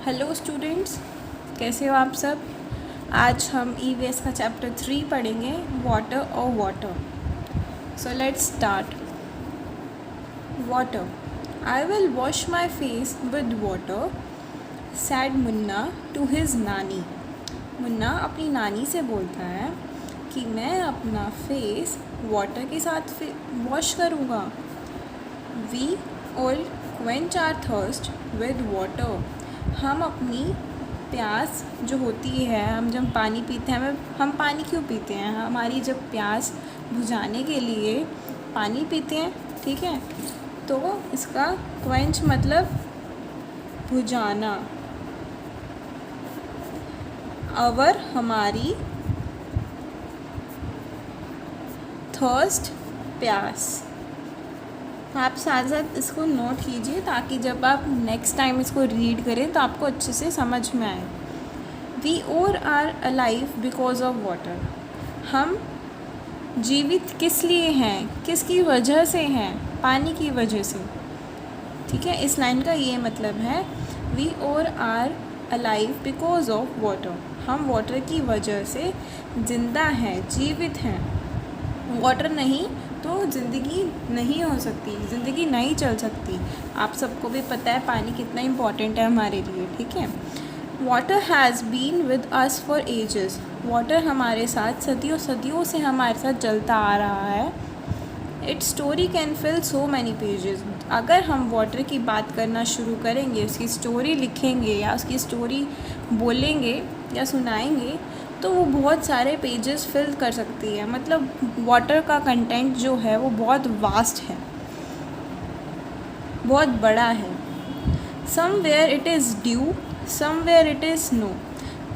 Hello students, कैसे हो आप सब। आज हम ईवीएस का चैप्टर 3 पढ़ेंगे, वाटर और water. So let's start. Water. I will wash my face with water, said Munna to his nani. Munna अपनी नानी से बोलता है कि मैं अपना फेस वाटर के साथ वॉश करूँगा। We all quench our thirst with water. हम अपनी प्यास जो होती है, हम जब पानी पीते हैं, हम पानी क्यों पीते हैं? हमारी जब प्यास बुझाने के लिए पानी पीते हैं, ठीक है। तो इसका क्वेंच मतलब बुझाना। अवर हमारी, थर्स्ट प्यास। आप साथ साथ इसको नोट कीजिए ताकि जब आप नेक्स्ट टाइम इसको रीड करें तो आपको अच्छे से समझ में आए। We are are alive because of water. हम जीवित किस लिए हैं, किसकी वजह से हैं? पानी की वजह से, ठीक है। इस लाइन का ये मतलब है, we are are alive because of water. हम वाटर की वजह से ज़िंदा हैं, जीवित हैं। वाटर नहीं तो ज़िंदगी नहीं हो सकती, ज़िंदगी नहीं चल सकती। आप सबको भी पता है पानी कितना इम्पॉर्टेंट है हमारे लिए, ठीक है। Water has been with us for ages. Water हमारे साथ सदियों सदियों से हमारे साथ चलता आ रहा है। It's story can feel so many pages. अगर हम वाटर की बात करना शुरू करेंगे, उसकी स्टोरी लिखेंगे या उसकी स्टोरी बोलेंगे या सुनाएंगे, तो वो बहुत सारे पेजेस फिल कर सकती है। मतलब वाटर का कंटेंट जो है वो बहुत वास्ट है, बहुत बड़ा है। Somewhere it is due, somewhere it is snow.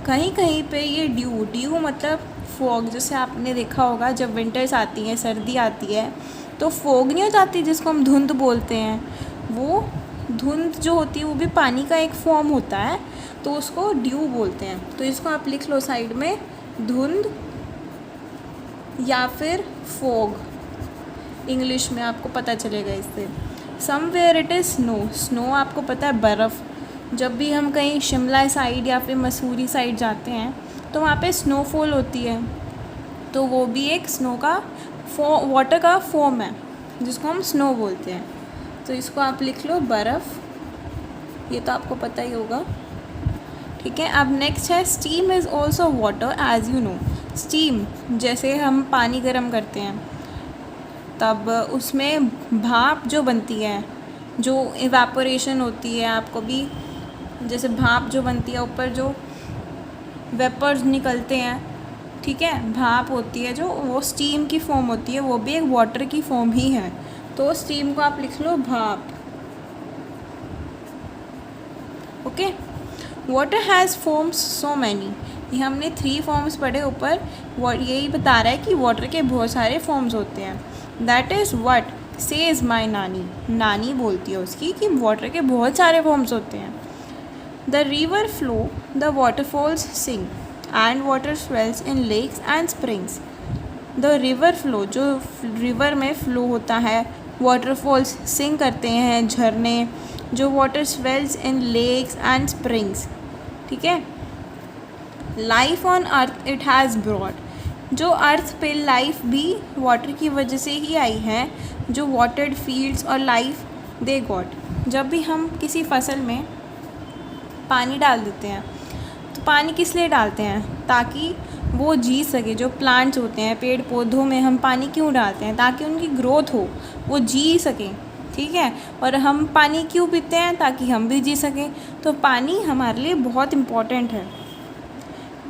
कहीं कहीं पे ये ड्यू मतलब फॉग। जैसे आपने देखा होगा जब विंटर्स आती हैं, सर्दी आती है, तो फॉग नहीं हो जाती जिसको हम धुंध बोलते हैं। वो धुंध जो होती है वो भी पानी का एक फॉर्म होता है, तो उसको ड्यू बोलते हैं। तो इसको आप लिख लो साइड में, धुंध या फिर फॉग। इंग्लिश में आपको पता चलेगा इससे। Somewhere it is snow. Snow आपको पता है बर्फ़। जब भी हम कहीं शिमला साइड या फिर मसूरी साइड जाते हैं तो वहाँ पे स्नोफॉल होती है, तो वो भी एक स्नो का वाटर का फॉर्म है जिसको हम स्नो बोलते हैं। तो इसको आप लिख लो बर्फ़, ये तो आपको पता ही होगा, ठीक है। अब नेक्स्ट है steam is also water as you know. Steam, जैसे हम पानी गर्म करते हैं तब उसमें भाप जो बनती है, जो इवेपोरेशन होती है, आपको भी जैसे भाप जो बनती है, ऊपर जो वेपर्स निकलते हैं, ठीक है, भाप होती है जो, वो स्टीम की फॉर्म होती है, वो भी एक वाटर की फॉर्म ही है। तो स्टीम को आप लिख लो भाप, okay. Water has forms so many. ये हमने 3 फॉर्म्स पढ़े ऊपर, यही बता रहा है कि वाटर के बहुत सारे फॉर्म्स होते हैं। दैट इज़ वट सेज माई नानी। नानी बोलती है उसकी कि वाटर के बहुत सारे फॉर्म्स होते हैं। The river flow, the waterfalls sing and water swells in lakes and springs. The river flow, जो रिवर में फ्लो होता है, वाटरफॉल्स सिंग करते हैं, झरने, जो water swells in lakes and springs, ठीक है। Life on earth it has broad. जो अर्थ पे लाइफ भी वाटर की वजह से ही आई है। जो वाटर्ड फील्ड्स और लाइफ दे गॉट। जब भी हम किसी फसल में पानी डाल देते हैं तो पानी किस लिए डालते हैं? ताकि वो जी सके। जो प्लांट्स होते हैं, पेड़ पौधों में हम पानी क्यों डालते हैं? ताकि उनकी ग्रोथ हो, वो जी सकें, ठीक है। और हम पानी क्यों पीते हैं? ताकि हम भी जी सकें। तो पानी हमारे लिए बहुत इम्पॉर्टेंट है।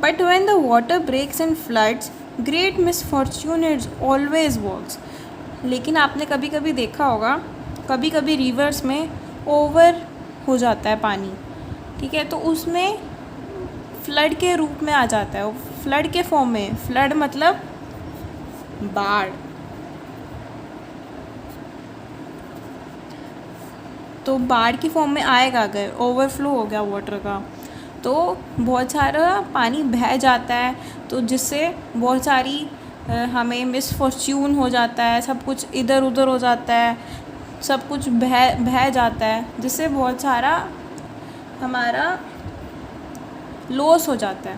But when the water breaks and floods, great misfortune is always works. लेकिन आपने कभी कभी देखा होगा, कभी कभी रिवर्स में ओवर हो जाता है पानी, ठीक है, तो उसमें फ्लड के रूप में आ जाता है, वो फ्लड के फॉर्म में। फ्लड मतलब बाढ़। तो बाढ़ की फॉर्म में आएगा अगर ओवरफ्लो हो गया वाटर का, तो बहुत सारा पानी बह जाता है, तो जिससे बहुत सारी हमें मिसफॉर्च्यून हो जाता है, सब कुछ इधर उधर हो जाता है, सब कुछ बह जाता है, जिससे बहुत सारा हमारा लॉस हो जाता है,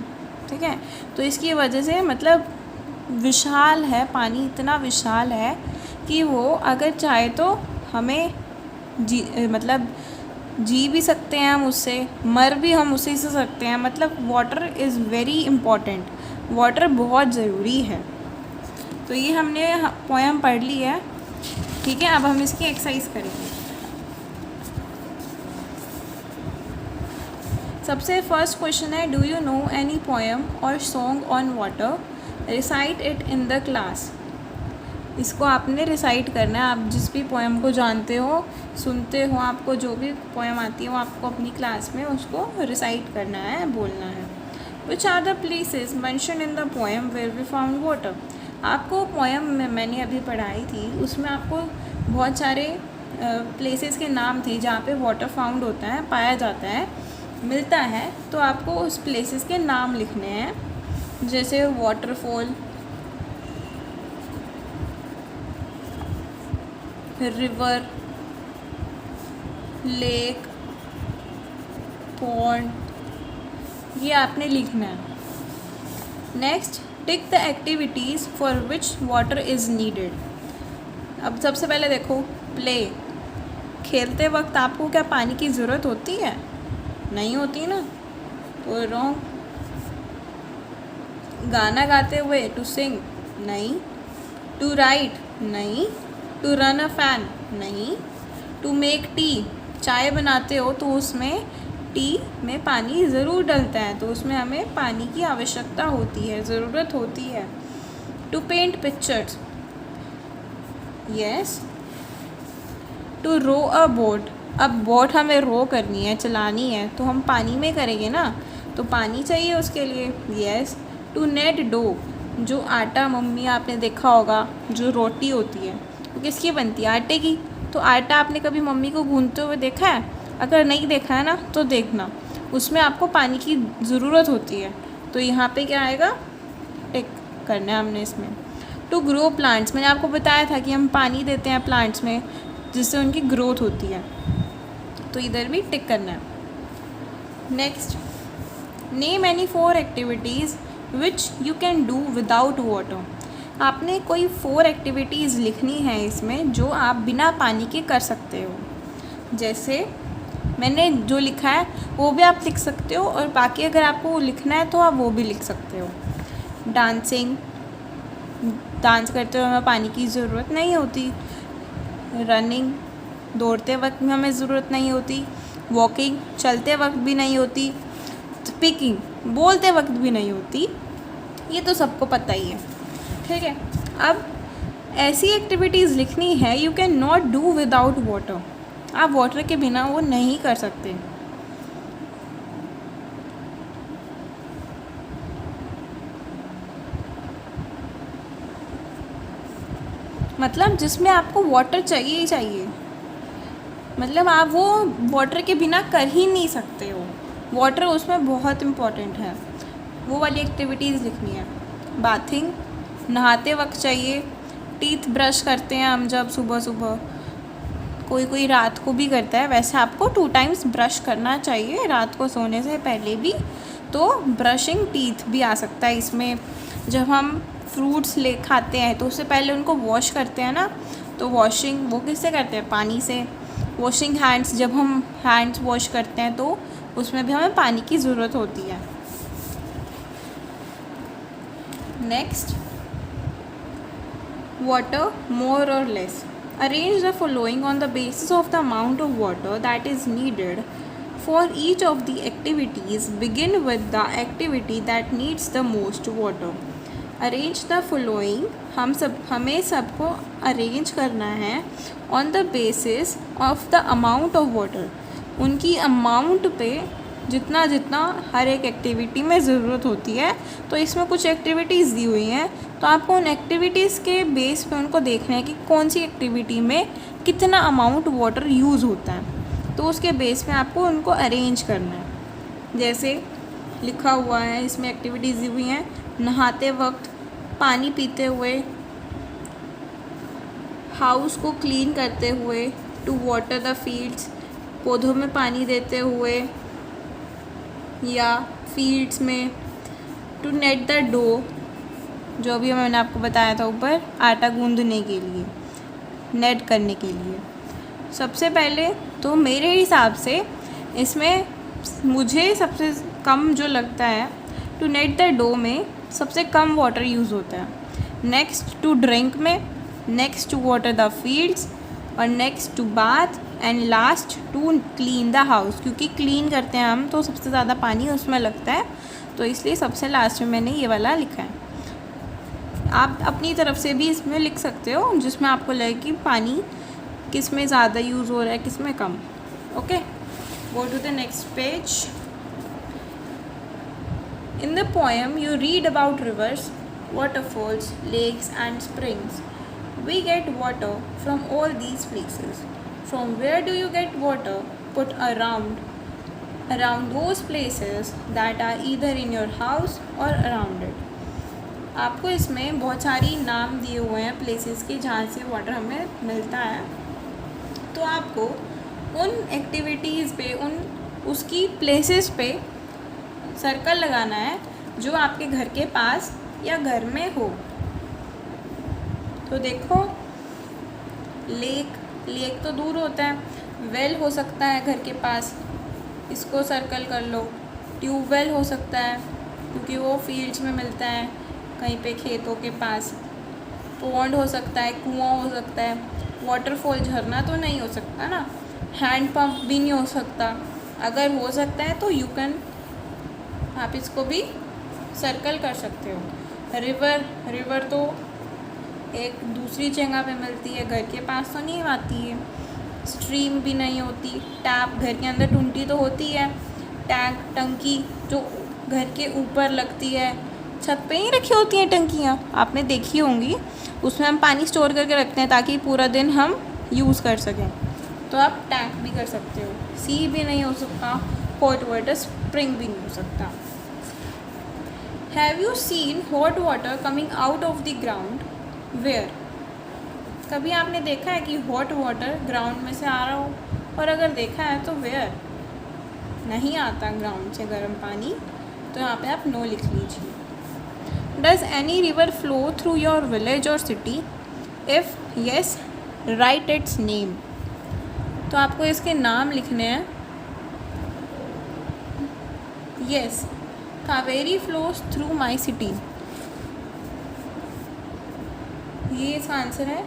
ठीक है। तो इसकी वजह से मतलब विशाल है, पानी इतना विशाल है कि वो अगर चाहे तो हमें मतलब जी भी सकते हैं हम उससे, मर भी हम उसी से सकते हैं। मतलब water is very important, water बहुत ज़रूरी है। तो ये हमने पोएम पढ़ ली है, ठीक है। अब हम इसकी एक्सरसाइज करेंगे। सबसे फर्स्ट क्वेश्चन है, do you know any poem और song on water, recite it in the class. इसको आपने रिसाइट करना है। आप जिस भी पोएम को जानते हो, सुनते हो, आपको जो भी पोएम आती है वो आपको अपनी क्लास में उसको रिसाइट करना है, बोलना है। Which are the places mention in the poem where we found water. आपको पोएम में मैंने अभी पढ़ाई थी, उसमें आपको बहुत सारे प्लेसेस के नाम थे जहाँ पे वाटर फाउंड होता है, पाया जाता है, मिलता है। तो आपको उस प्लेसेस के नाम लिखने हैं, जैसे वाटरफॉल, रिवर, लेक, पॉन्ड, ये आपने लिखना है। Next, tick the activities for which water is needed. अब सबसे पहले देखो, प्ले, खेलते वक्त आपको क्या पानी की ज़रूरत होती है? नहीं होती ना, तो रॉन्ग। गाना गाते हुए, टू सिंग, नहीं। टू राइट, नहीं। टू रन अ फैन, नहीं। टू मेक टी, चाय बनाते हो तो उसमें टी में पानी ज़रूर डलता है, तो उसमें हमें पानी की आवश्यकता होती है, ज़रूरत होती है। To paint pictures, yes. To row a boat, अब बोट हमें रो करनी है, चलानी है, तो हम पानी में करेंगे ना, तो पानी चाहिए उसके लिए, यस। टू नेट डो, जो आटा, मम्मी आपने देखा होगा जो रोटी होती है वो किसकी बनती है? आटे की। तो आटा आपने कभी मम्मी को गूंथते हुए देखा है? अगर नहीं देखा है ना तो देखना, उसमें आपको पानी की ज़रूरत होती है। तो यहाँ पे क्या आएगा? टिक करना है हमने इसमें। टू ग्रो प्लांट्स, मैंने आपको बताया था कि हम पानी देते हैं प्लांट्स में जिससे उनकी ग्रोथ होती है, तो इधर भी टिक करना है। Next, name any 4 activities which you can do without water. आपने कोई 4 एक्टिविटीज़ लिखनी है इसमें जो आप बिना पानी के कर सकते हो। जैसे मैंने जो लिखा है वो भी आप लिख सकते हो, और बाकी अगर आपको लिखना है तो आप वो भी लिख सकते हो। डांसिंग, डांस करते हुए हमें पानी की ज़रूरत नहीं होती। रनिंग, दौड़ते वक्त भी हमें ज़रूरत नहीं होती। वॉकिंग, चलते वक्त भी नहीं होती। स्पीकिंग, बोलते वक्त भी नहीं होती। ये तो सबको पता ही है, ठीक है। अब ऐसी एक्टिविटीज़ लिखनी है you can not do without water, आप वाटर के बिना वो नहीं कर सकते। मतलब जिसमें आपको वाटर चाहिए ही चाहिए, मतलब आप वो वाटर के बिना कर ही नहीं सकते हो, वाटर उसमें बहुत इम्पॉर्टेंट है। वो वाली एक्टिविटीज़ लिखनी है। बाथिंग, नहाते वक्त चाहिए। टीथ ब्रश करते हैं हम जब सुबह सुबह, कोई कोई रात को भी करता है, वैसे आपको 2 टाइम्स ब्रश करना चाहिए रात को सोने से पहले भी। तो ब्रशिंग टीथ भी आ सकता है इसमें। जब हम फ्रूट्स खाते हैं तो उससे पहले उनको वॉश करते हैं ना, तो वॉशिंग वो किससे करते हैं? पानी से। वॉशिंग हैंड्स, जब हम हैंड्स वॉश करते हैं तो उसमें भी हमें पानी की ज़रूरत होती है। नेक्स्ट, वाटर मोर और less. Arrange the following on the basis of the amount of water that is needed for each of the activities. Begin with the activity that needs the most water. Arrange the following, हमें सबको arrange करना है on the basis of the amount of water, उनकी amount पे जितना जितना हर एक activity में ज़रूरत होती है। तो इसमें कुछ एक्टिविटीज़ दी हुई हैं, तो आपको उन एक्टिविटीज़ के बेस पे उनको देखना है कि कौन सी एक्टिविटी में कितना अमाउंट वाटर यूज़ होता है, तो उसके बेस पे आपको उनको अरेंज करना है। जैसे लिखा हुआ है इसमें एक्टिविटीज़ दी हुई हैं, नहाते वक्त, पानी पीते हुए, हाउस को क्लीन करते हुए, टू वाटर द फील्ड्स, पौधों में पानी देते हुए, या फील्ड्स में। टू नेट द डो, जो भी मैंने आपको बताया था ऊपर, आटा गूंदने के लिए, नेट करने के लिए। सबसे पहले तो मेरे हिसाब से इसमें मुझे सबसे कम जो लगता है, टू नेट द डो में सबसे कम वाटर यूज़ होता है। नेक्स्ट टू ड्रिंक में, next to water the fields, और next to bath, and last to clean the house. क्योंकि क्लीन करते हैं हम तो सबसे ज़्यादा पानी उसमें लगता है, तो इसलिए सबसे लास्ट में मैंने ये वाला लिखा है। आप अपनी तरफ से भी इसमें लिख सकते हो जिसमें आपको लगे कि पानी किस में ज़्यादा यूज़ हो रहा है, किस में कम। Okay, go to the next page. In the poem you read about rivers, waterfalls, lakes and springs. We get water from all these places. From where do you get water? Put around those places that are either in your house or around it. आपको इसमें बहुत सारी नाम दिए हुए हैं places के जहाँ से वाटर हमें मिलता है। तो आपको उन एक्टिविटीज़ पे, उसकी प्लेसेस पे सर्कल लगाना है जो आपके घर के पास या घर में हो। तो देखो, लेक तो दूर होता है, वेल हो सकता है घर के पास, इसको सर्कल कर लो। ट्यूबवेल हो सकता है क्योंकि वो फील्ड्स में मिलता है, कहीं पे खेतों के पास। पॉन्ड हो सकता है, कुआं हो सकता है। वाटरफॉल, झरना तो नहीं हो सकता ना। हैंड पंप भी नहीं हो सकता। अगर हो सकता है तो आप इसको भी सर्कल कर सकते हो। रिवर तो एक दूसरी जगह पे मिलती है, घर के पास तो नहीं आती है। स्ट्रीम भी नहीं होती। टैप, घर के अंदर टूंटी तो होती है। टंकी जो घर के ऊपर लगती है, छत पे ही रखी होती हैं टंकियाँ, आपने देखी होंगी। उसमें हम पानी स्टोर करके रखते हैं ताकि पूरा दिन हम यूज़ कर सकें। तो आप टैंक भी कर सकते हो। सी भी नहीं हो सकता, हॉट वाटर स्प्रिंग भी नहीं हो सकता। Have you seen hot water coming out of the ground? Where? कभी आपने देखा है कि हॉट वाटर ग्राउंड में से आ रहा हो? और अगर देखा है तो वेयर? नहीं आता ग्राउंड से गर्म पानी, तो यहाँ पे आप नो लिख लीजिए। Does any river flow through your village और city? If yes, write its name. तो आपको इसके नाम लिखने हैं। Yes, Kaveri flows through my city, ये इसका आंसर है।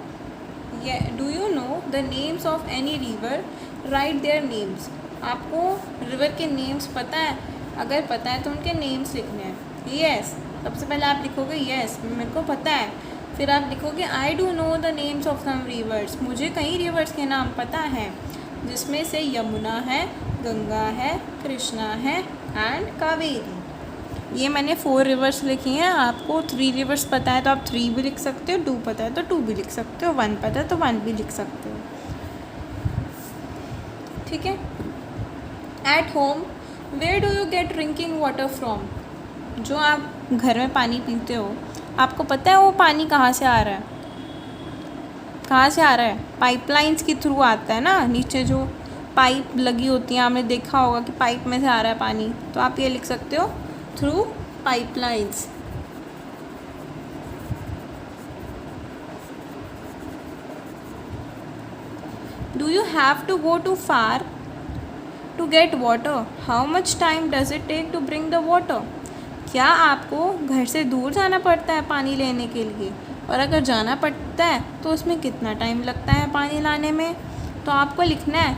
Do you know the names of any river? Write their names. आपको रिवर के नेम्स पता है? अगर पता है तो उनके नेम्स लिखने हैं। येस, सबसे पहले आप लिखोगे येस, मेरे को पता है। फिर आप लिखोगे I do know the names of some rivers, मुझे कई रिवर्स के नाम पता है, जिसमें से यमुना है, गंगा है, कृष्णा है एंड कावेरी। ये मैंने 4 रिवर्स लिखी हैं। आपको 3 रिवर्स पता है तो आप 3 भी लिख सकते हो, 2 पता है तो 2 भी लिख सकते हो, 1 पता है तो 1 भी लिख सकते हो। ठीक है। At home, where do you get drinking water from? जो आप घर में पानी पीते हो, आपको पता है वो पानी कहाँ से आ रहा है? कहाँ से आ रहा है? पाइपलाइंस के थ्रू आता है ना। नीचे जो पाइप लगी होती हैं, आपने देखा होगा कि पाइप में से आ रहा है पानी, तो आप ये लिख सकते हो, through pipelines. Do you have to go too far to get water? How much time does it take to bring the water? क्या आपको घर से दूर जाना पड़ता है पानी लेने के लिए? और अगर जाना पड़ता है तो उसमें कितना टाइम लगता है पानी लाने में? तो आपको लिखना है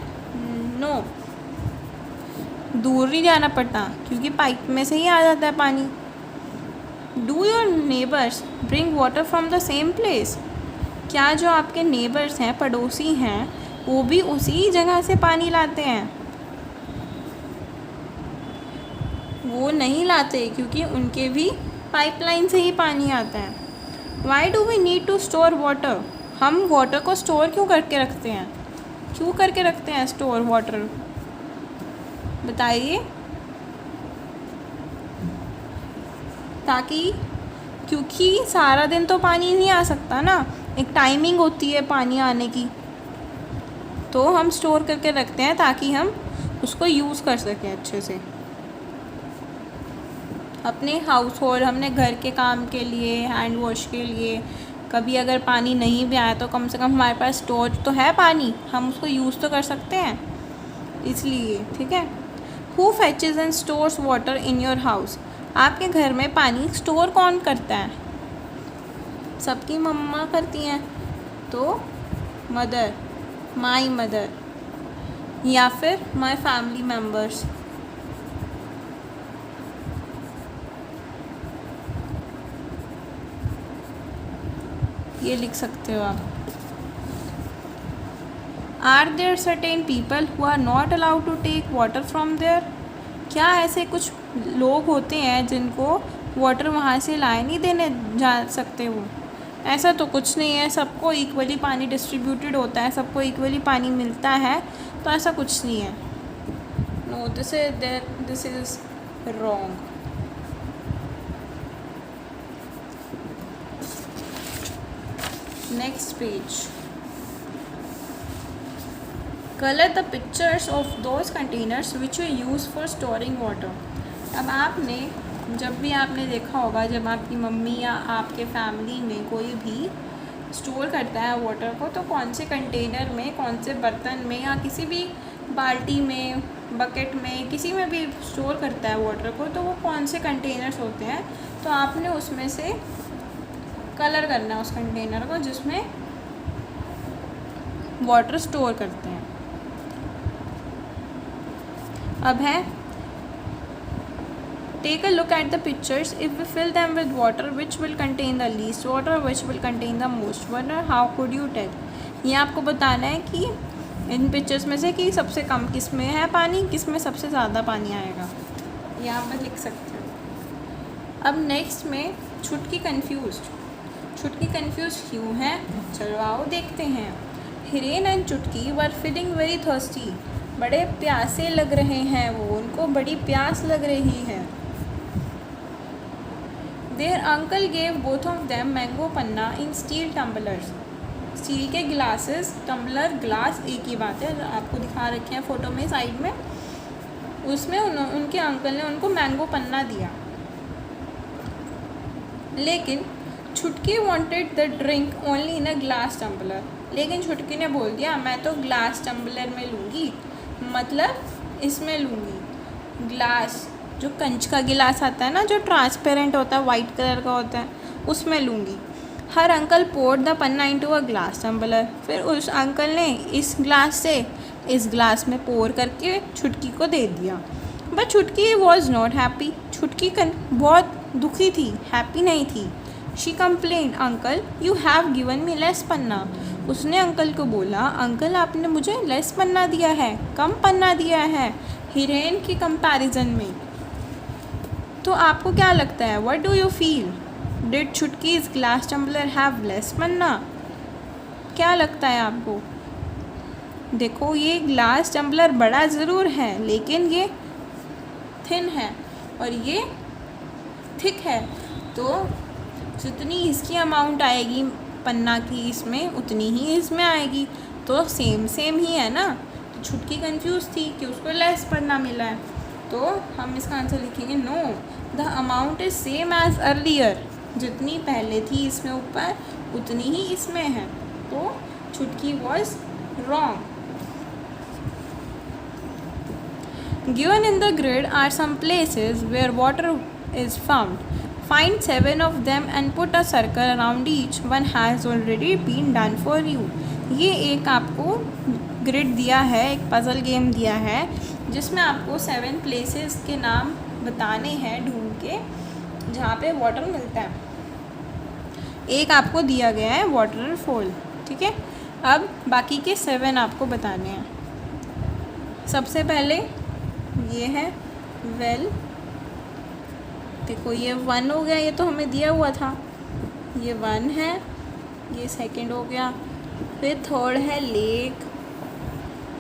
नो, दूर नहीं जाना पड़ता क्योंकि पाइप में से ही आ जाता है पानी। Do your neighbours bring water from the same place? क्या जो आपके नेबर्स हैं, पड़ोसी हैं, वो भी उसी जगह से पानी लाते हैं? वो नहीं लाते क्योंकि उनके भी पाइपलाइन से ही पानी आता है। Why do we need to store water? हम वाटर को स्टोर क्यों करके रखते हैं? क्यों करके रखते हैं स्टोर वाटर, बताइए। ताकि, क्योंकि सारा दिन तो पानी नहीं आ सकता ना, एक टाइमिंग होती है पानी आने की, तो हम स्टोर करके रखते हैं ताकि हम उसको यूज़ कर सकें अच्छे से। अपने हाउस होल्ड, हमने घर के काम के लिए, हैंड वॉश के लिए, कभी अगर पानी नहीं भी आया तो कम से कम हमारे पास स्टोर तो है पानी, हम उसको यूज़ तो कर सकते हैं, इसलिए। ठीक है। Who fetches and stores water in your house? आपके घर में पानी स्टोर कौन करता है? सबकी मम्मा करती हैं, तो मदर, माई मदर, या फिर माई फैमिली मेम्बर्स। ये लिख सकते हो आप। Are there certain people who are not allowed to take water from there? क्या ऐसे कुछ लोग होते हैं जिनको वाटर वहाँ से लाए नहीं देने जा सकते? वो ऐसा तो कुछ नहीं है, सबको इक्वली पानी डिस्ट्रीब्यूटेड होता है, सबको इक्वली पानी मिलता है, तो ऐसा कुछ नहीं है। No, this is wrong. Next page. Colour the pictures of those containers which you use for storing water. अब आपने जब भी आपने देखा होगा, जब आपकी मम्मी या आपके फैमिली में कोई भी स्टोर करता है वाटर को, तो कौन से कंटेनर में, कौन से बर्तन में, या किसी भी बाल्टी में, बकेट में, किसी में भी स्टोर करता है वाटर को, तो वो कौन से कंटेनर्स होते हैं, तो आपने उसमें से कलर करना है उस कंटेनर को जिसमें वाटर स्टोर करते हैं। अब है, take a look at the pictures, if we fill them with water which will contain the least water, which will contain the most water, how could you tell? ये आपको बताना है कि इन पिक्चर्स में से कि सबसे कम किस में है पानी, किस में सबसे ज़्यादा पानी आएगा, यहाँ पर लिख सकते हो। अब नेक्स्ट में छुटकी कन्फ्यूज्ड। छुटकी कन्फ्यूज क्यों है? चलो आओ देखते हैं। हिरेन एंड चुटकी वर फीलिंग वेरी थर्स्टी। बड़े प्यासे लग रहे हैं वो, उनको बड़ी प्यास लग रही है। There uncle gave both of them mango panna in steel tumblers. Steel के ग्लासेस, टम्बलर, ग्लास एक ही बात है, आपको दिखा रखे हैं फ़ोटो में साइड में। उसमें उनके अंकल ने उनको मैंगो पन्ना दिया, लेकिन Chhutki wanted the drink only in a glass tumbler. लेकिन छुटकी ने बोल दिया मैं तो ग्लास टम्बलर में लूँगी, मतलब इसमें लूँगी। ग्लास, जो कंच का गिलास आता है ना, जो ट्रांसपेरेंट होता है, वाइट कलर का होता है, उसमें लूँगी। Her uncle poured the panna into a glass tumbler. फिर उस अंकल ने इस ग्लास से इस ग्लास में पोर करके छुटकी को दे दिया। बट छुटकी वॉज नॉट हैप्पी। छुटकी बहुत दुखी थी, हैप्पी नहीं थी। She complain, uncle you have given me less panna. उसने अंकल को बोला, अंकल आपने मुझे लेस पन्ना दिया है, कम पन्ना दिया है हिरेन की कंपैरिजन में। तो आपको क्या लगता है, what do you feel? Did Chhutki's glass tumbler have less panna? क्या लगता है आपको? देखो, ये ग्लास टम्बलर बड़ा ज़रूर है, लेकिन ये थिन है और ये थिक है, तो जितनी इसकी अमाउंट आएगी पन्ना की इसमें, उतनी ही इसमें आएगी, तो सेम ही है ना। तो छुटकी कंफ्यूज थी कि उसको लेस पन्ना मिला है, तो हम इसका आंसर लिखेंगे no, the amount is same as earlier. जितनी पहले थी इसमें ऊपर, उतनी ही इसमें है, तो छुटकी was wrong. Given in the grid are some places where water is found. Find 7 of them and put a circle around each. One has already been done for you. ये एक आपको ग्रिड दिया है, एक पज़ल गेम दिया है, जिसमें आपको 7 प्लेसेस के नाम बताने हैं ढूंढ के जहाँ पे वाटर मिलता है। एक आपको दिया गया है वाटरफॉल, ठीक है। अब बाकी के 7 आपको बताने हैं। सबसे पहले ये है वेल, देखो ये 1 हो गया, ये तो हमें दिया हुआ था, ये 1 है, ये सेकंड हो गया। फिर थर्ड है लेक,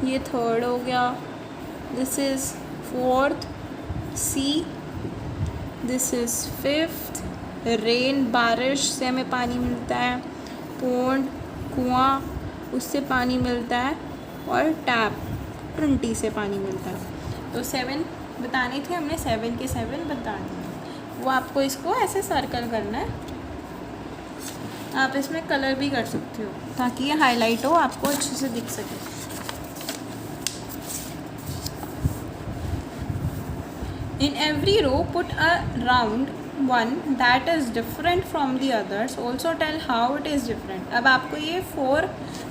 ये थर्ड हो गया। This is fourth sea, this is fifth rain, बारिश से हमें पानी मिलता है। पोंड, कुआं, उससे पानी मिलता है। और टैप, टंटी से पानी मिलता है। तो 7 बताने थे, हमने 7 के 7 बता दिए। वो आपको इसको ऐसे सर्कल करना है। आप इसमें कलर भी कर सकते हो ताकि ये हाईलाइट हो, आपको अच्छे से दिख सके। In every row put a round one that is different from the others. Also tell how it is different. अब आपको ये 4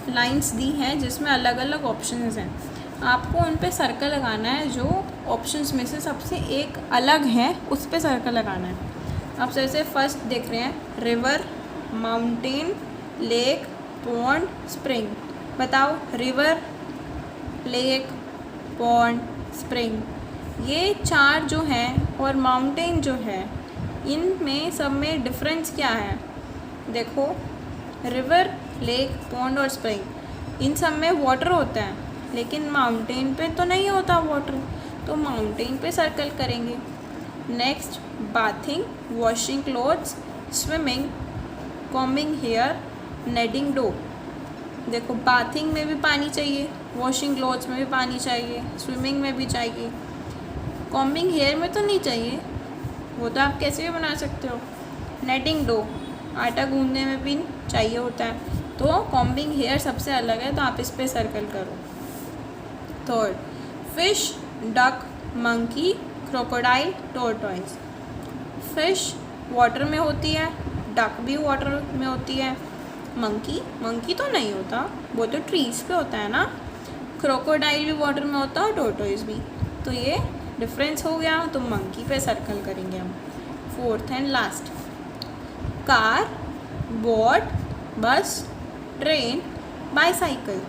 लाइंस दी हैं जिसमें अलग अलग ऑप्शंस हैं। आपको उन पे सर्कल लगाना है, जो ऑप्शंस में से सबसे एक अलग है उस पे सर्कल लगाना है। आप जैसे फर्स्ट देख रहे हैं, river, mountain, lake, pond, spring. बताओ, रिवर, लेक, पॉन्ड, स्प्रिंग, ये 4 जो हैं और माउंटेन जो है, इनमें सब में डिफरेंस क्या है? देखो, रिवर, लेक, पॉन्ड और स्प्रिंग, इन सब में वाटर होता है, लेकिन माउंटेन पे तो नहीं होता वाटर, तो माउंटेन पे सर्कल करेंगे। Next, bathing, washing clothes, swimming, combing hair, kneading dough. देखो, बाथिंग में भी पानी चाहिए, वॉशिंग क्लोथ्स में भी पानी चाहिए, स्विमिंग में भी चाहिए, कॉम्बिंग हेयर में तो नहीं चाहिए, वो तो आप कैसे भी बना सकते हो। नेटिंग डो, आटा गूंदने में भी चाहिए होता है, तो कॉम्बिंग हेयर सबसे अलग है, तो आप इस पर सर्कल करो। Third, fish, duck, monkey, crocodile, tortoise. Fish water में होती है, डक भी वाटर में होती है, मंकी तो नहीं होता, वो तो ट्रीज पे होता है ना। क्रोकोडाइल भी वाटर में होता है और टोरटॉइस भी, तो ये डिफरेंस हो गया, तो मंकी पे सर्कल करेंगे हम। Fourth and last, car, boat, बस, ट्रेन, बाईसाइकिल।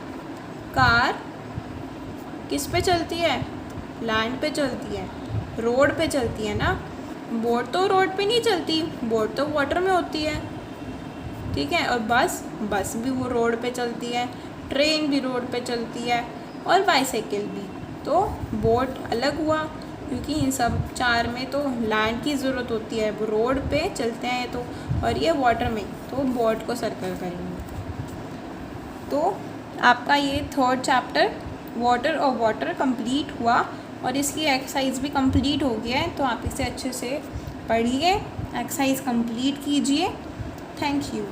कार किस पे चलती है? लैंड पे चलती है, रोड पे चलती है ना। बोट तो रोड पे नहीं चलती, बोट तो वाटर में होती है, ठीक है। और बस भी वो रोड पे चलती है, ट्रेन भी रोड पे चलती है, और बाईसाइकिल भी। तो बोट अलग हुआ, क्योंकि इन सब 4 में तो लैंड की ज़रूरत होती है, वो रोड पे चलते हैं, तो और ये वाटर में, तो बोट को सर्कल करेंगे। तो आपका ये 3rd चैप्टर वाटर और वाटर कंप्लीट हुआ, और इसकी एक्सरसाइज भी कंप्लीट हो गया है, तो आप इसे अच्छे से पढ़िए, एक्सरसाइज कंप्लीट कीजिए। Thank you.